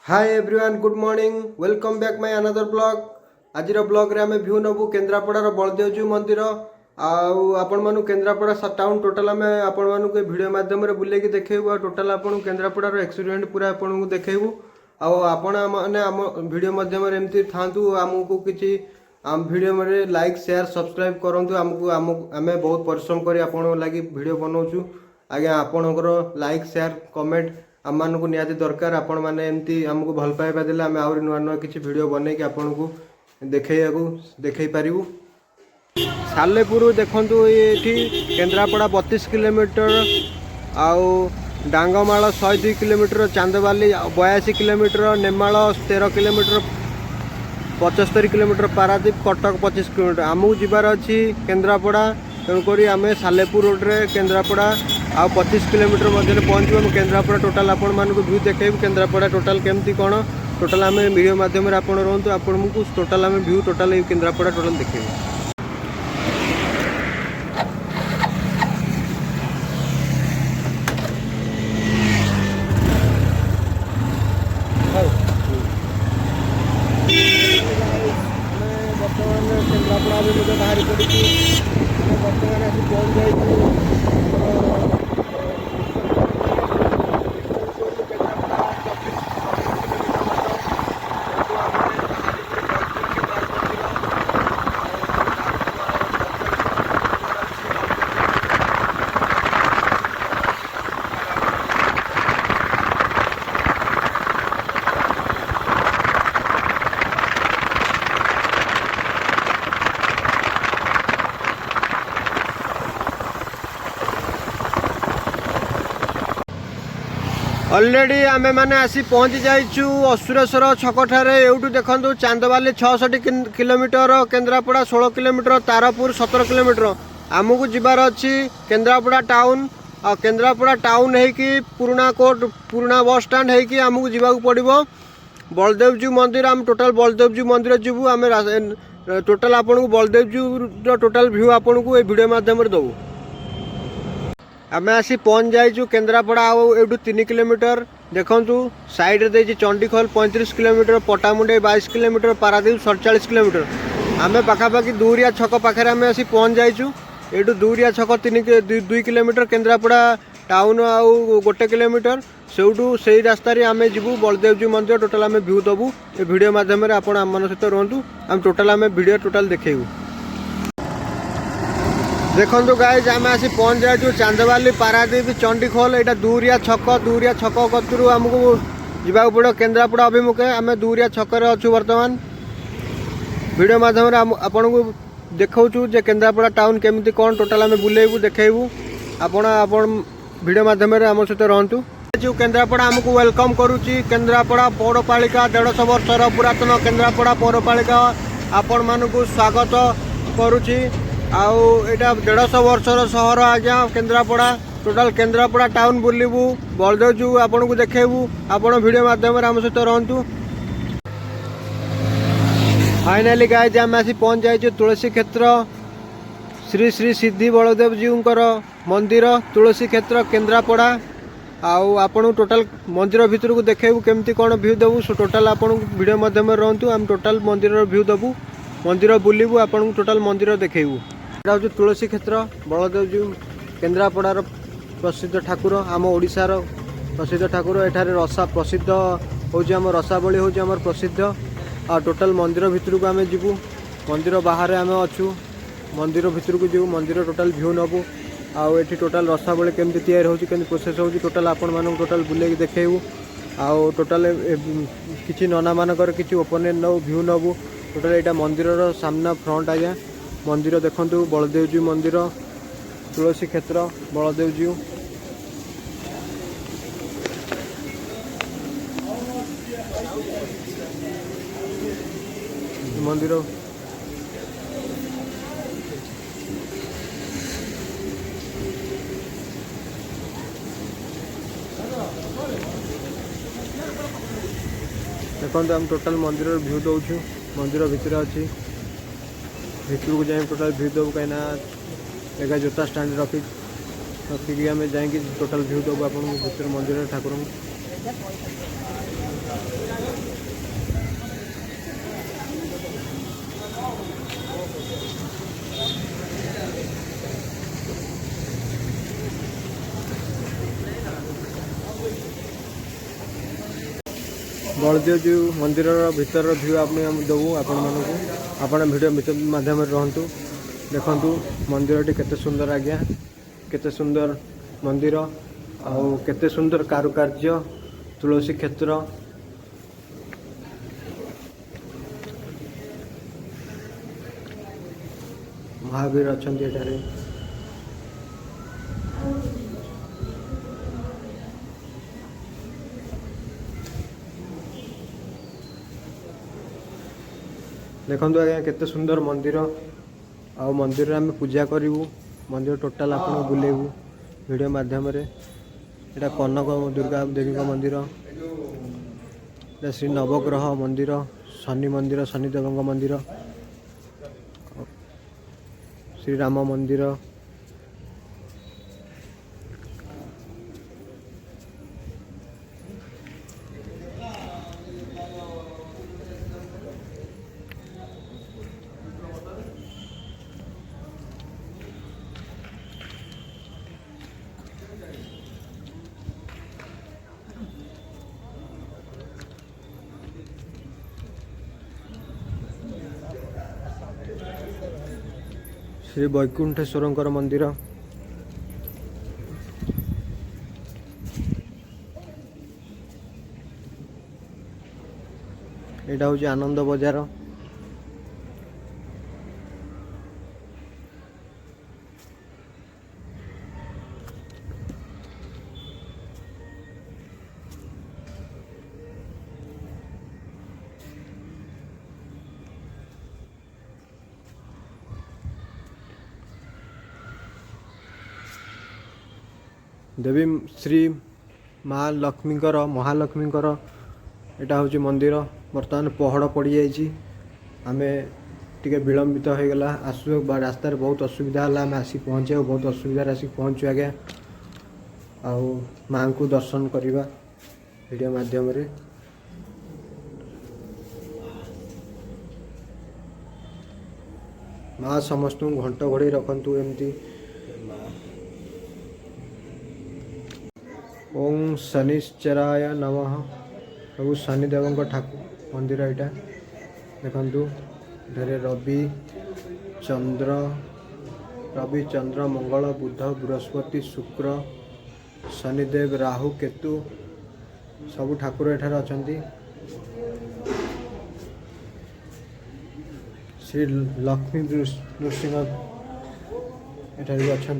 Hi everyone good morning welcome back my another blog आज blog रे आम view नबू केन्द्रापड़ार Baldevji मंदिर आपण केन्द्रापड़ा टाउन टोटाल आम आपण मानक वीडियो मध्यम बुलेकी देखू टोटाल आपन केन्द्रापड़ार एक्सीडेंट पूरा आपन देखू आपण मैंने आम वीडियो मध्यम एमती था आमको किसी वीडियो में लाइक शेयर सब्सक्राइब करूँ आमको आम बहुत परिश्रम कर आपण लगी वीडियो बनाऊँ आज्ञा आपणकर लाइक शेयर कमेंट आम मानक निहाती दरकार आपण मैंने एमती आमको भल पाइबा देले आम आहरी नुआ नुआ किसी वीडियो बन के आपन को देखई पारू। सालेपुर देखु ये केन्द्रापड़ा 32 किलोमीटर आउ Dangmal 102 kilometre Chandbali 82 kilometre Nemal 13 kilometre 75 kilometre Paradip Cuttack 25 kilometre आमको जीवार अच्छी केन्द्रापड़ा तेणुक आम सालेपुर रोड्रे केन्द्रापड़ा आ 25 किलोमीटर मध्य पहुँचू आम केन्द्रापड़ा टोटाल आपण मानक व्यू देखू केन्द्रापड़ा टोटाल केमती कौन टोटाल आम वीडियो मध्यम आप रुँतु आपन को टोटाल आम व्यू टोटाल केन्द्रापड़ा टोटाल देखू। बर्तमान केन्द्रापड़ा भी मुझे बाहरी पड़ी बर्तमान आसी पहुँच जाए ऑलरेडी आमे माने आसी पहुँची जाइचु असुरेश्वर छकठारे एवटू देखु chandbali 66 kilometre Kendrapara 16 kilometre Tarapur 17 kilometre आमको जीवार अच्छी केन्द्रापड़ा टाउन आ केन्द्रापड़ा टाउन होगी पुराना कोर्ट पुराना बस स्टाण्ड होगी आमको जीवा पड़ो बलदेवजी मंदिर आम टोटाल बलदेवजी मंदिर जीवु आम टोटाल आपन को बलदेवजी टोटाल व्यू आपन को ये वीडियो मध्यम दबू। आम आसी पहुँच जाइचु केन्द्रापड़ा आउटू 3 किलोमीटर देखु साइड दे Chandikhol 35 kilometre Pattamundai 22 kilometre Paradip 47 kilometre आम पाखापाखि दूरिया छक पाखे आम आसी पहुँच जाइचु एटू दूरिया छक 2 किलोमीटर केन्द्रापड़ा टाउन आउ 1 किलोमीटर से रास्ता आम जीवु बलदेवजी मंदिर टोटाल आम व्यू दबू ये वीडियो मध्यम आप सहित रुहतु आम टोटाल आम वीडियो टोटाल देखू। देखो गाइज आम आसी पहुँच जाइए चांदबाली पारादीप चंडीखोल यहाँ दूरिया छक कतरू आमको जावाक पड़ो केन्द्रापड़ा अभिमुखे आम दूरिया छकरे अच्छु बर्तमान वीडियो मध्यम आपन को देखु जे केन्द्रापड़ा टाउन केमती कौन टोटाल आम बुलेबू देखू आपण वीडियो मध्यम आम सहित रुहतु। केन्द्रापड़ा आमको वेलकम करुच्ची केन्द्रापड़ा पौरपालिका 150 वर्षर पुरातन केन्द्रापड़ा पौरपालिका आपण मानक स्वागत करुच्ची आउ एटा 150 वर्षर सहर आज्ञा केन्द्रापड़ा टोटाल केन्द्रापड़ा टाउन बुलबू बलदेवजी आपन को देखू आपण वीडियो मध्यम आम सहित रुहतु। फाइनाली गाइज आम आसी पहुँच जाइए तुलसी क्षेत्र श्री श्री सिद्धि बलदेवजी मंदिर तुलसी क्षेत्र केन्द्रापड़ा आउ आपण टोटाल मंदिर भितर को देखू केमती कौन व्यू देवु टोटाल आपन वीडियो मध्यम रुहतु आम टोटाल मंदिर व्यू देवु मंदिर बुलबू आपन टोटाल मंदिर देखू। यहाँ हूँ तुलसी क्षेत्र बलदेवजी केन्द्रापड़ार प्रसिद्ध ठाकुर आम ओडिशार प्रसिद्ध ठाकुर एठारे रसा प्रसिद्ध होची आम रसावली होची आमर प्रसिद्ध आ टोटाल मंदिर भितर को आम जीवु मंदिर बाहर आम अच्छु मंदिर भितर को जीवु मंदिर टोटाल व्यू नबू आउ एठी टोटाल रसावली केमती तैयारी होची केमती प्रोसेस होची टोटाल आपण मानक टोटाल बुलेकी देखैबू आउ टोटाल किछि नना मानकर किछि ओपन नौ व्यू नबू टोटाल एटा मंदिरर सामना फ्रंट आज्ञा मंदिर देखु बलदेवजी मंदिर तुलसी क्षेत्र बलदेवजी मंदिर देखो आम टोटाल मंदिर व्यू दौचु मंदिर भितर अच्छी भितर को जाए टोटाल व्यू देव कहीं एक जोता स्टाण्ड रखिकी आम जाए टोटाल व्यू देव आप मंदिर ठाकुर बलदेवजी मंदिर भीतर व्यू आप देवु आपण मानू आपण भिडियो माध्यम रहतु देखु मंदिर केते सुंदर आज्ञा केते सुंदर मंदिर आउ केते सुंदर कारुकार्य तुलसी क्षेत्र महावीर अच्छा एठारे देखु आज्ञा केते सुंदर मंदिर आ मंदिर आम पूजा करूँ मंदिर टोटाल आप बुलेबू वीडियो माध्यम यहाँ कनक दुर्गा देवी का मंदिर श्री नवग्रह मंदिर मंदिर शनिदेव मंदिर श्री राम मंदिर श्री वैकुंठेश्वर मंदिर यहाँ हूँ आनंद बजार देवी श्री महालक्ष्मीकर महालक्ष्मीकर यहाँ हूँ मंदिर बर्तमान पहड़ पड़ जाइए आम टे विलंबित हो गला आसु रास्त बहुत असुविधा है आम आसिक पहुँचे बहुत असुविधा आसिक पहुँचू आज्ञा आउ माँ को दर्शन करवा वीडियो माध्यम माँ समस्त घंट घोड़े रखु एमती ओं शनिश्चराय नमः प्रभु शनिदेव ठाकुर मंदिर यहाँ देखु रवि चंद्र मंगल बुध बृहस्पति शुक्र शनिदेव राहु केतु सबु ठाकुर एठार अच्छा श्री लक्ष्मी नृसिंह एठार भी अच्छा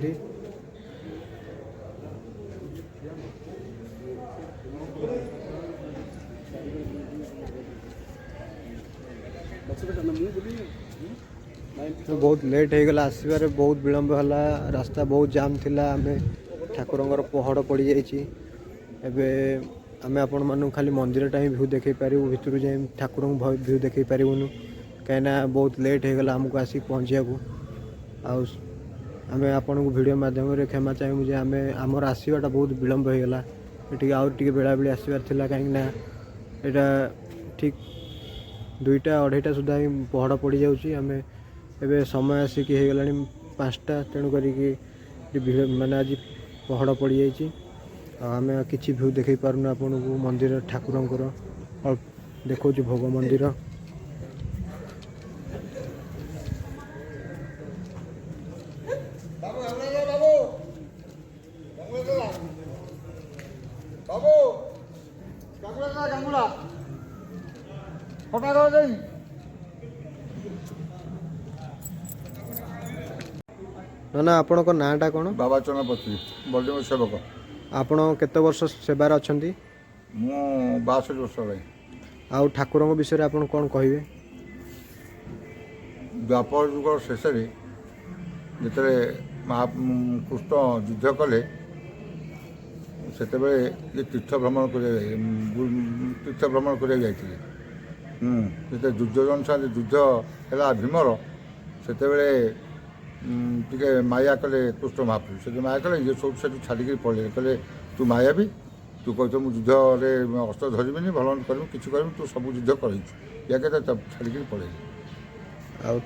तो बहुत लेट हो गला आसबार बहुत विलंब है रास्ता बहुत जाम थिला आम ठाकुर पहड़ पड़ जाइए आम आपण मानू खाली मंदिर टाइम भ्यू देखे पारू भितर जाए ठाकुर भ्यू देखे पारूनु कहीं बहुत लेट हो गला आमको आसिक पहुँचा आम आपन को वीडियो माध्यम क्षमा चाहूँ जे आम आमर आसवाटा बहुत विलंब हो गला ये आउ टे बेला बेली आसबार थिला कहीं यहाँ ठीक 2टा 2:30 सुधा ही पहड़ पड़ जाऊँगी आम एवं समय आसिक हो गला 5टा तेणु करी माने आज पहड़ पड़ जाइए आम किसी भ्यू देख पारूँ आपन को मंदिर ठाकुर देखो भोग मंदिर ना आपण नाटा कौन बाबा चरणपति बलदेव सेवक आपण केते वर्ष सेवार अच्छा मु 62 वर्ष रही आउ ठाकुर विषय आप कौन कहे द्वापर जुग शेष जिते महाकृष्ण युद्ध कले से तीर्थ भ्रमण कर जाते दुर्योधन साथ युद्ध है भीमर से टे माया कले कृष्ण महाप्रभु से माया कले ये सब से छाड़ी पड़े कहले तू माया भी तू कह युद्ध अस्त्र धरबी भल कर कि तू सब युद्ध कर छाड़ी पड़े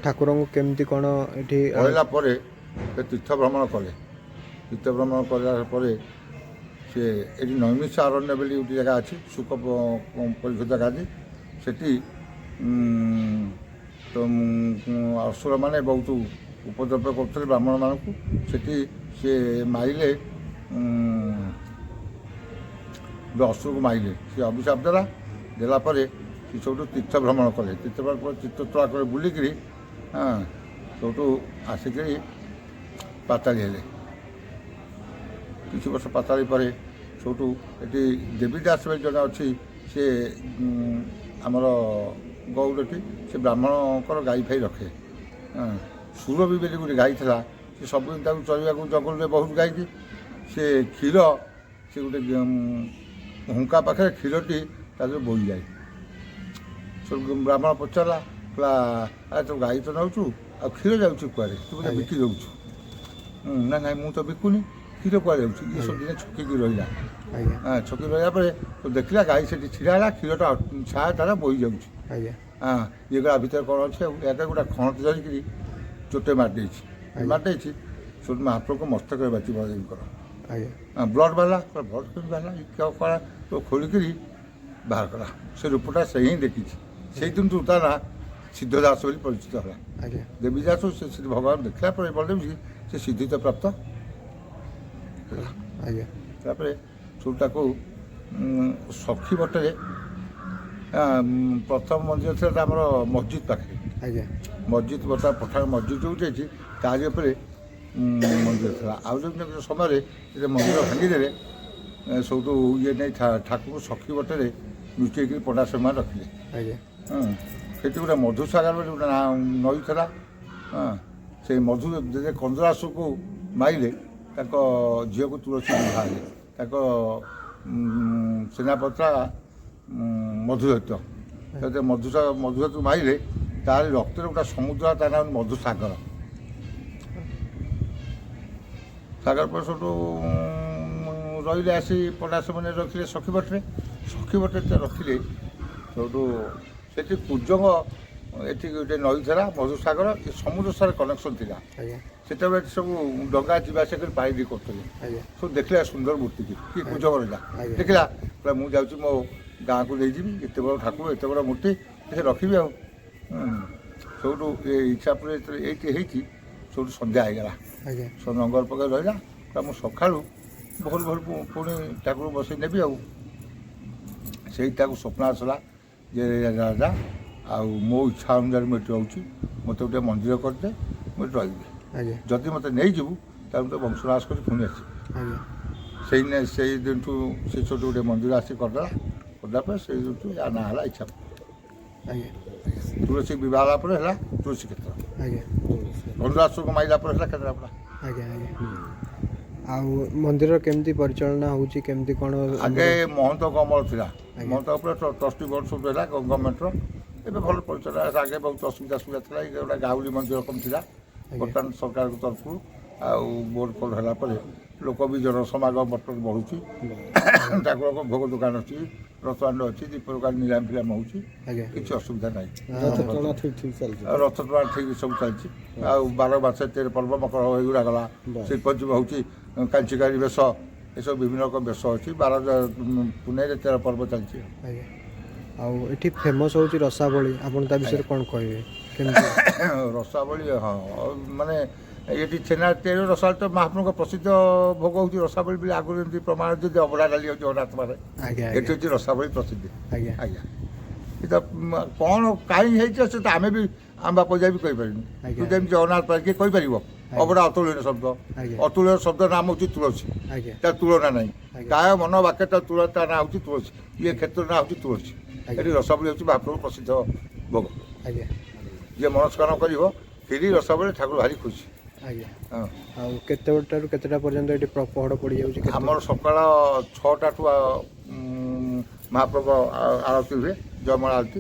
ठाकुर केमती कौन ये पढ़ला तीर्थ भ्रमण कले तीर्थ भ्रमण कला ସେ ଏଠି ନୈମିଷା ଅରଣ୍ୟ ବୋଲି ଗୋଟେ ଜାଗା ଅଛି ଶୁକ ପରିଶୋଧ ଗାଦି ସେଠି ତ ଅସୁରମାନେ ବହୁତ ଉପଦ୍ରବ କରୁଥିଲେ ବ୍ରାହ୍ମଣମାନଙ୍କୁ ସେଠି ସେ ମାଇଲେ ଅସୁରକୁ ମାଇଲେ ସେ ଅଭିଶାପ ଦେଲା ପରେ ସେ ସବୁଠୁ ତୀର୍ଥ ଭ୍ରମଣ କଲେ ତୀର୍ଥ ଭ୍ରମଣ ପରେ ତୀର୍ଥତଳା করে ବୁଲିକିରି ସବୁଠୁ ଆସିକିରି ପାତାଳି ହେଲେ କିଛି ବର୍ଷ ପାତାଳି ପରେ ସବୁଠୁ ଏଠି ଦେବୀଦାସ ବୋଲି ଜଣେ ଅଛି ସେ ଆମର ଗୌଡ଼ଟି ସେ ବ୍ରାହ୍ମଣଙ୍କର ଗାଈ ଫାଇ ରଖେ ସୁରଭି ବୋଲି ଗୋଟେ ଗାଈ ଥିଲା ସେ ସବୁଦିନ ତାକୁ ଚଳିବାକୁ ଜଙ୍ଗଲରେ ବହୁତ ଗାଈକି ସେ କ୍ଷୀର ସେ ଗୋଟେ ହୁଙ୍କା ପାଖରେ କ୍ଷୀରଟି ତା ଦେହରେ ବୋହିଯାଏ ସବୁ ବ୍ରାହ୍ମଣ ପଚାରିଲା କହିଲା ଆରେ ତୁ ଗାଈ ତ ନେଉଛୁ ଆଉ କ୍ଷୀର ଯାଉଛି କୁଆଡ଼େ ତୁ ବୋଧେ ବିକି ଦେଉଛୁ ନା ନାଇଁ ମୁଁ ତ ବିକୁନି କ୍ଷୀର କୁଆଡ଼େ ଯାଉଛି ଇଏ ସବୁ ଦିନେ ଛକିକି ରହିଲା ଛକି ରହିଲା ପରେ ତ ଦେଖିଲା ଗାଈ ସେଠି ଛିଡ଼ା ହେଲା କ୍ଷୀରଟା ଛାୟା ତାରା ବୋହି ଯାଉଛି ଇଏ ଗଲା ଭିତରେ କ'ଣ ଅଛି ଆଉ ଏକା ଗୋଟେ ଖଣତି ଧରିକିରି ଚୋଟେ ମାରିଦେଇଛି ସେଠୁ ମହାପ୍ରଭୁଙ୍କ ମସ୍ତକରେ ବାଛି ଦେବୀଙ୍କର ବ୍ଲଡ଼ ବାହାରିଲା ବ୍ଲଡ଼ କେମିତି ବାହାରିଲା କଲା ତ ଖୋଲିକିରି ବାହାର କଲା ସେ ରୂପଟା ସେ ହିଁ ଦେଖିଛି ସେଇଦିନଠୁ ତା ନା ସିଦ୍ଧଦାସ ବୋଲି ପରିଚିତ ହେଲା ଦେବୀ ଦାସ ସେ ଶ୍ରୀ ଭଗବାନ ଦେଖିଲା ପରେ ବଳଦେବଜୀ ସେ ସିଦ୍ଧିତ ପ୍ରାପ୍ତ ହେଲା ତାପରେ ସବୁ ତାକୁ ସଖୀ ବଟରେ ପ୍ରଥମ ମନ୍ଦିର ଥିଲା ଆମର ମସଜିଦ୍ ପାଖରେ ମସଜିଦ୍ ବର୍ତ୍ତମାନ ପଠାଣ ମସଜିଦ୍ ଯେଉଁଠି ଅଛି ତାରି ଉପରେ ମନ୍ଦିର ଥିଲା ଆଉ ଯେଉଁ ସମୟରେ ସେ ମନ୍ଦିର ଭାଙ୍ଗିଦେଲେ ସବୁଠୁ ଇଏ ନେଇ ଠାକୁର ସଖୀ ବଟରେ ଲୁଚେଇକିରି ପଣ୍ଡା ସେମାନେ ରଖିଲେ ସେଠି ଗୋଟେ ମଧୁସାଗର ବୋଲି ଗୋଟେ ନଈ ଥିଲା ସେଇ ମଧୁ କନ୍ଦରାସୁକୁ ମାଇଲେ ତାଙ୍କ ଝିଅକୁ ତୁଳସୀ ବିବାହ ହେଲେ ତାଙ୍କ ସେନାପତ୍ରା ମଧୁଦୈତ୍ୟ ମଧୁଦୈତ୍ୟକୁ ମାଇଲେ ତାରି ରକ୍ତରେ ଗୋଟେ ସମୁଦ୍ର ତା ନାଁ ମଧୁସାଗର ସାଗର ପରେ ସେଠୁ ରହିଲେ ଆସି ପଣ୍ଡା ସେମାନେ ରଖିଲେ ସଖୀ ବଟରେ ରଖିଲେ ସେଠୁ ସେଠି କୁଜଙ୍ଗ ଏଠି ଗୋଟେ ନଈ ଥିଲା ମଧୁସାଗର ଏ ସମୁଦ୍ର ସାରା କନେକ୍ସନ୍ ଥିଲା ସେତେବେଳେ ସବୁ ଡଙ୍ଗା ଯିବା ଆସିବା କରି ପାଣି ଦେଇ କରୁଥିଲେ ସବୁ ଦେଖିଲା ସୁନ୍ଦର ମୂର୍ତ୍ତିକି କିଏ କୁଜଙ୍ଗ ରହିଲା ଦେଖିଲା କହିଲା ମୁଁ ଯାଉଛି ମୋ ଗାଁକୁ ନେଇଯିବି ଏତେ ବଡ଼ ଠାକୁର ଏତେ ବଡ଼ ମୂର୍ତ୍ତି ସେ ରଖିବି ଆଉ ସବୁଠୁ ଏ ଇଚ୍ଛା ପରେ ଯେତେବେଳେ ଏଇଠି ହେଇଛି ସବୁଠୁ ସନ୍ଧ୍ୟା ହେଇଗଲା ନଙ୍ଗର ପକେଇ ରହିଲା ମୁଁ ସକାଳୁ ଭୋର ପୁଣି ଠାକୁର ବସେଇ ନେବି ଆଉ ସେଇ ତାକୁ ସ୍ୱପ୍ନ ଆସିଲା ଯେ ରାଜା ଆଉ ମୋ ଇଚ୍ଛା ଅନୁଯାୟୀ ମୁଁ ଏଠି ରହୁଛି ମୋତେ ଗୋଟେ ମନ୍ଦିର କରିଦେ ମୁଁ ଏଠି ରହିବି ଯଦି ମୋତେ ନେଇଯିବୁ ତାହେଲେ ମୋତେ ବଂଶନାଶ କରି ପୁଣି ଆସିବି ସେଇ ଦିନଠୁ ସେ ଛୋଟ ଗୋଟେ ମନ୍ଦିର ଆସି କରିଦେଲା ପରେ ସେଇ ଦିନଠୁ ୟା ନାଁ ହେଲା ଇଚ୍ଛା ତୁଳସୀ ବିବାହ ହେଲା ପରେ ହେଲା ତୁଳସୀ କ୍ଷେତ୍ର ବନ୍ଧୁଆଶ୍ରକୁ ମାଇଲା ପରେ ହେଲା କେନ୍ଦ୍ରାପଡ଼ା ଆଉ ମନ୍ଦିରର କେମିତି ପରିଚାଳନା ହେଉଛି କେମିତି କ'ଣ ଆଗେ ମହନ୍ତ ଅମଳ ଥିଲା ମହନ୍ତ ଉପରେ ଟ୍ରଷ୍ଟି ବୋର୍ଡ଼ ସବୁ ହେଲା ଗଭର୍ଣ୍ଣମେଣ୍ଟର ଏବେ ଭଲ ପରିଚାଳନା ଆଗେ ବହୁତ ଅସୁବିଧା ଥିଲା ଏ ଗୋଟେ ଗାଉଲି ମନ୍ଦିର କମ୍ ଥିଲା ବର୍ତ୍ତମାନ ସରକାରଙ୍କ ତରଫରୁ ଆଉ ବୋର୍ଡ଼ ଫୋର୍ଡ଼ ହେଲା ପରେ ଲୋକ ବି ଜନସମାଗମ ବର୍ତ୍ତମାନ ବଢ଼ୁଛି ଠାକୁରଙ୍କ ଭୋଗ ଦୋକାନ ଅଛି ରଥଦାଣ୍ଡ ଅଛି ଦୀପ ଦୋକାନ ନିଲାମ ଫିଲାମ ହେଉଛି କିଛି ଅସୁବିଧା ନାହିଁ ରଥ ଟଣା ଠିକ୍ ସବୁ ଚାଲିଛି ଆଉ 12 ମାସ 13 ପର୍ବ ମକର ଏଗୁଡ଼ା ଗଲା ଶିଳ୍ପଜୀବ ହେଉଛି କାଞ୍ଚିକାରୀ ବେଶ ଏସବୁ ବିଭିନ୍ନ ରକମ ବେଶ ଅଛି 12 ପୁନେଇରେ 13 ପର୍ବ ଚାଲିଛି ଆଉ ଏଠି ଫେମସ୍ ହେଉଛି ରସାବଳି ଆପଣ ତା ବିଷୟରେ କ'ଣ କହିବେ କେମିତି ରସାବଳି ହଁ ମାନେ ଏଠି ଛେନା ତିଆରି ରସାବଳି ତ ମହାପ୍ରଭୁଙ୍କ ପ୍ରସିଦ୍ଧ ଭୋଗ ହେଉଛି ରସାବଳି ବୋଲି ଆଗରୁ ଯେମିତି ପ୍ରମାଣ ଯଦି ଅବଢ଼ା ଡାଲି ହେଉଛି ଜଗନ୍ନାଥ ମାନେ ଏଠି ହେଉଛି ରସାବଳି ପ୍ରସିଦ୍ଧ ଆଜ୍ଞା ତ କ'ଣ କାହିଁକି ହେଇଛି ସେ ତ ଆମେ ବି ଆମ ବାପ ଯାଇ ବି କହିପାରିବୁ ତୁ ଯେମିତି ଜଗନ୍ନାଥ ପାଖରେ କିଏ କହିପାରିବ ଅବଢ଼ା ଅତୁଳନୀୟ ଶବ୍ଦ ଅତୁଳନୀୟ ଶବ୍ଦ ନାମ ହେଉଛି ତୁଳସୀ ତାର ତୁଳନା ନାହିଁ କାୟ ମନ ବାକ୍ୟ ତା ତୁଳନା ତା ନାଁ ହେଉଛି ତୁଳସୀ ଇଏ କ୍ଷେତ୍ର ନାଁ ହେଉଛି ତୁଳସୀ ଏଠି ରସାବଳି ହେଉଛି ମହାପ୍ରଭୁ ପ୍ରସିଦ୍ଧ ଭୋଗ ଯିଏ ମନସ୍କାମନା କରିବ କ୍ଷୀରି ରସାବଳି ଠାକୁର ଭାରି ଖୁସି ଆଉ କେତେଟାରୁ କେତେଟା ପର୍ଯ୍ୟନ୍ତ ଏଠି ପହଡ଼ ପଡ଼ିଯାଉଛି ଆମର ସକାଳ 6ଟାଠୁ ମହାପ୍ରଭୁ ଆଳତି ହୁଏ ଜୟମଳା ଆଳତି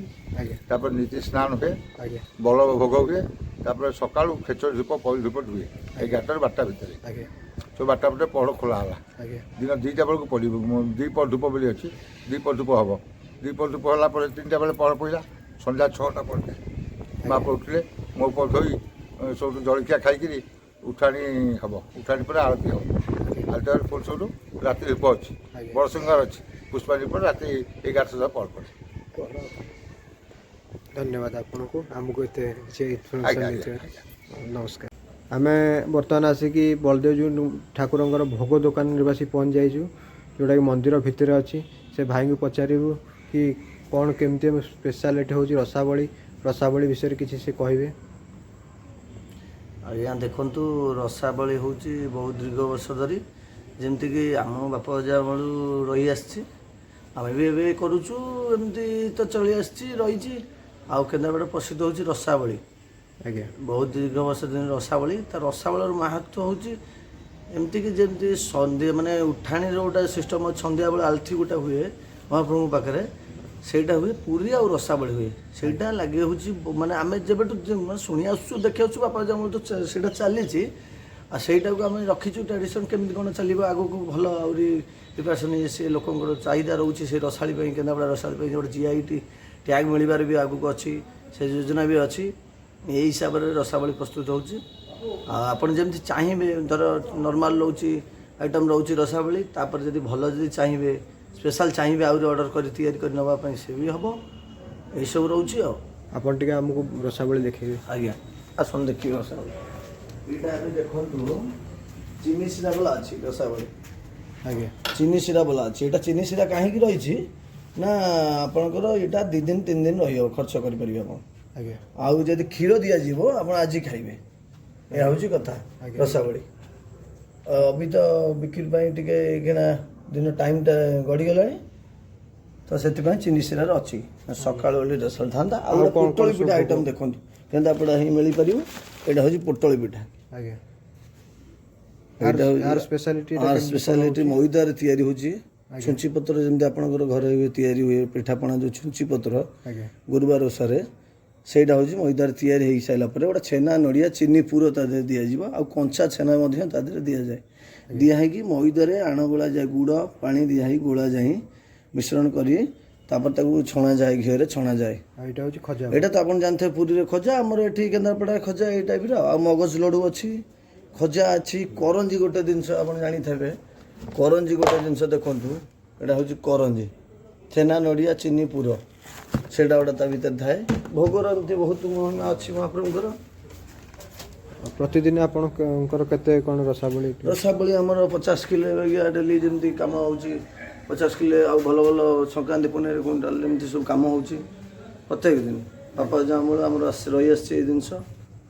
ତାପରେ ନୀତି ସ୍ନାନ ହୁଏ ବଳ ଭୋଗ ହୁଏ ତାପରେ ସକାଳୁ ଖେଚଡ଼ି ଧୂପ ପଇ ଧୂପ ହୁଏ 11ଟାରୁ 12ଟା ଭିତରେ ସବୁ 12ଟା ଭିତରେ ପହଡ଼ ଖୋଲା ହେଲା ଦିନ 2ଟା ବେଳକୁ ପଡ଼ିବ ଦ୍ୱିପହର ଧୂପ ବୋଲି ଅଛି ଦ୍ୱିପହର ଧୂପ ହେବ ଦ୍ୱିପହର ଧୂପ ହେଲା ପରେ 3ଟା ବେଳେ ପହଡ଼ ପଡ଼ିଲା ସନ୍ଧ୍ୟା 6ଟା ପରେ ମହାପ୍ରଭୁ ଉଠିଲେ ମୋ ଉପରେ ଧୋଇ ସବୁଠୁ ଜଳଖିଆ ଖାଇକିରି ଉଠାଣି ହେବ ଉଠାଣି ପରେ ଆଳତି ହେବ ଆଳତି ପୁଣି ସବୁଠୁ ରାତି ଦୀପ ଅଛି, ଆଜ୍ଞା। ବଡ଼ସିଂହାର ଅଛି, ପୁଷ୍ପାଞ୍ଜଳି ପରେ ରାତି 11 ସୁଦ୍ଧା ପହର ପଡ଼େ। ଧନ୍ୟବାଦ ଆପଣଙ୍କୁ ଆମକୁ ଏତେ କିଛି ଇନଫର୍ମେସନ୍ ଆଜ୍ଞା, ଦେଇଥିବାରୁ। ନମସ୍କାର। ଆମେ ବର୍ତ୍ତମାନ ଆସିକି ବଳଦେବଜୀଉ ଠାକୁରଙ୍କର ଭୋଗ ଦୋକାନରେ ଆସି ପହଞ୍ଚି ଯାଇଛୁ, ଯେଉଁଟାକି ମନ୍ଦିର ଭିତରେ ଅଛି। ସେ ଭାଇଙ୍କୁ ପଚାରିବୁ କି କ'ଣ କେମିତି ସ୍ପେଶାଲିଟି ହେଉଛି ରସାବଳି ବିଷୟରେ କିଛି ସେ କହିବେ। ଆଜ୍ଞା ଦେଖନ୍ତୁ, ରସାବଳି ହେଉଛି ବହୁତ ଦୀର୍ଘ ବର୍ଷ ଧରି ଯେମିତିକି ଆମ ବାପ ଅଜା ବେଳୁ ରହି ଆସିଛି, ଆମେ ବି ଏବେ କରୁଛୁ, ଏମିତି ତ ଚଳି ଆସିଛି ରହିଛି। ଆଉ କେନ୍ଦ୍ରାପଡ଼ା ପ୍ରସିଦ୍ଧ ହେଉଛି ରସାବଳି। ଆଜ୍ଞା ବହୁତ ଦୀର୍ଘ ବର୍ଷ ଦିନ ରସାବଳି, ତା ରସାବଳିର ମାହାତ୍ମ୍ୟ ହେଉଛି ଏମିତିକି ଯେମିତି ସନ୍ଧ୍ୟା ମାନେ ଉଠାଣିର ଗୋଟେ ସିଷ୍ଟମ୍ ଅଛି, ସନ୍ଧ୍ୟାବେଳେ ଆଳତି ଗୋଟେ ହୁଏ ମହାପ୍ରଭୁଙ୍କ ପାଖରେ, ସେଇଟା ହୁଏ ପୁରୀ ଆଉ ରସାବଳି ହୁଏ। ସେଇଟା ଲାଗି ହେଉଛି ମାନେ ଆମେ ଯେବେଠୁ ଶୁଣି ଆସୁଛୁ ଦେଖି ଆସୁଛୁ ବାପା ଅଜାମଳୁ ତ ସେଇଟା ଚାଲିଛି। ଆଉ ସେଇଟାକୁ ଆମେ ରଖିଛୁ ଟ୍ରାଡ଼ିସନ୍, କେମିତି କ'ଣ ଚାଲିବ ଆଗକୁ ଭଲ ଆହୁରି ପ୍ରିପାରେସନ୍ ଇଏ ସେ ଲୋକଙ୍କର ଚାହିଦା ରହୁଛି ସେ ରସାଳି ପାଇଁ, କେନ୍ଦ୍ରାପଡ଼ା ରସାଳି ପାଇଁ ଗୋଟେ GI ଟ୍ୟାଗ୍ ମିଳିବାର ବି ଆଗକୁ ଅଛି, ସେ ଯୋଜନା ବି ଅଛି। ଏଇ ହିସାବରେ ରସାବଳି ପ୍ରସ୍ତୁତ ହେଉଛି। ଆଉ ଆପଣ ଯେମିତି ଚାହିଁବେ, ଧର ନର୍ମାଲ୍ ରହୁଛି ଆଇଟମ୍ ରହୁଛି ରସାବଳି, ତାପରେ ଯଦି ଭଲ ଯଦି ଚାହିଁବେ ସ୍ପେଶାଲ୍ ଚାହିଁବେ ଆହୁରି ଅର୍ଡ଼ର କରି ତିଆରି କରି ନେବା ପାଇଁ ସେ ବି ହେବ। ଏଇସବୁ ରହୁଛି। ଆଉ ଆପଣ ଟିକେ ଆମକୁ ରସାବଳି ଦେଖେଇବେ। ଆଜ୍ଞା ଆସନ୍ତୁ ଦେଖିବେ ରସାବଳି। ଏଇଟା ଏବେ ଦେଖନ୍ତୁ ଚିନି ଶିରା ବାଲା ଅଛି ରସାବଳି। ଆଜ୍ଞା ଚିନି ଶିରା ବାଲା ଅଛି। ଏଇଟା ଚିନି ଶିରା କାହିଁକି ରହିଛି ନା ଆପଣଙ୍କର ଏଇଟା 2 ଦିନ 3 ଦିନ ରହିବ, ଖର୍ଚ୍ଚ କରିପାରିବେ ଆପଣ। ଆଜ୍ଞା ଆଉ ଯଦି କ୍ଷୀର ଦିଆଯିବ ଆପଣ ଆଜି ଖାଇବେ, ଏହା ହେଉଛି କଥା। ଆଜ୍ଞା। ରସାବଳି ଅବି ତ ବିକ୍ରି ପାଇଁ ଟିକେ କିଣା ଦିନ ଟାଇମ୍ଟା ଗଡ଼ିଗଲାଣି, ତ ସେଥିପାଇଁ ଚିନି ଶିରାର ଅଛି। ସକାଳୁ ଓଳି ରସାବଳି ଥାନ୍ତା। ଆଉ ଗୋଟେ କ'ଣ ପୋଟଳି ସବୁ ପିଠା ଭୋଗ? ଆଇଟମ୍ ଦେଖନ୍ତୁ, କେନ୍ଦ୍ରାପଡ଼ା ହିଁ ମିଳିପାରିବ। ଏଇଟା ହେଉଛି ପୋଟଳି ପିଠା। ଆଜ୍ଞା ଏଇଟା ଆର ସ୍ପେଶାଲିଟି ସ୍ପେଶାଲିଟି ମଇଦାରେ ତିଆରି ହେଉଛି। ଛୁଞ୍ଚି ପତ୍ର ଯେମିତି ଆପଣଙ୍କର ଘରେ ତିଆରି ହୁଏ ପିଠାପଣା, ଯେଉଁ ଛୁଞ୍ଚି ପତ୍ର ଆଜ୍ଞା ଗୁରୁବାର ଓଷାରେ, ସେଇଟା ହେଉଛି ମଇଦାରେ ତିଆରି ହେଇସାରିଲା ପରେ ଗୋଟେ ଛେନା, ନଡ଼ିଆ, ଚିନି ପୁର ତା ଦେହରେ ଦିଆଯିବ। ଆଉ କଞ୍ଚା ଛେନା ମଧ୍ୟ ତା ଦେହରେ ଦିଆଯାଏ। ଦିଆ ହେଇକି ମଇଦାରେ ଆଣ ଗୋଳା ଯାଏ, ଗୁଡ଼ ପାଣି ଦିଆ ହେଇ ଗୋଳା ଯାଇ ମିଶ୍ରଣ କରି ତାପରେ ତାକୁ ଛଣାଯାଏ, ଘିଅରେ ଛଣାଯାଏ। ଆଉ ଏଇଟା ହେଉଛି ଖଜା। ଏଇଟା ତ ଆପଣ ଜାଣିଥିବେ ପୁରୀରେ ଖଜା, ଆମର ଏଠି କେନ୍ଦ୍ରାପଡ଼ାରେ ଖଜା ଏଇ ଟାଇପ୍ର। ଆଉ ମଗଜ ଲଡ଼ୁ ଅଛି, ଖଜା ଅଛି। କରଞ୍ଜି ଗୋଟେ ଜିନିଷ ଆପଣ ଜାଣିଥିବେ, କରଞ୍ଜି ଗୋଟେ ଜିନିଷ ଦେଖନ୍ତୁ, ଏଇଟା ହେଉଛି କରଞ୍ଜି, ଛେନା, ନଡ଼ିଆ, ଚିନି ପୁର, ସେଇଟା ଗୋଟେ ତା ଭିତରେ ଥାଏ। ଭୋଗର ଏମିତି ବହୁତ ମହିମା ଅଛି ମହାପ୍ରଭୁଙ୍କର। ପ୍ରତିଦିନ ଆପଣଙ୍କର କେତେ କ'ଣ ରସାବଳି? ରସାବଳି ଆମର 50 କିଲୋ ଡେଲି ଯେମିତି କାମ ହେଉଛି, 50 କିଲୋ। ଆଉ ଭଲ ଭଲ ସଂକ୍ରାନ୍ତି ପୁନେଇରେ କୁଇଣ୍ଟାଲ ଏମିତି ସବୁ କାମ ହେଉଛି ପ୍ରତ୍ୟେକ ଦିନ। ବାପା ଅଜା ଅମଳରୁ ଆମର ରହି ଆସିଛି ଏଇ ଜିନିଷ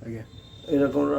ଆଜ୍ଞା ଏଇ ରକମର।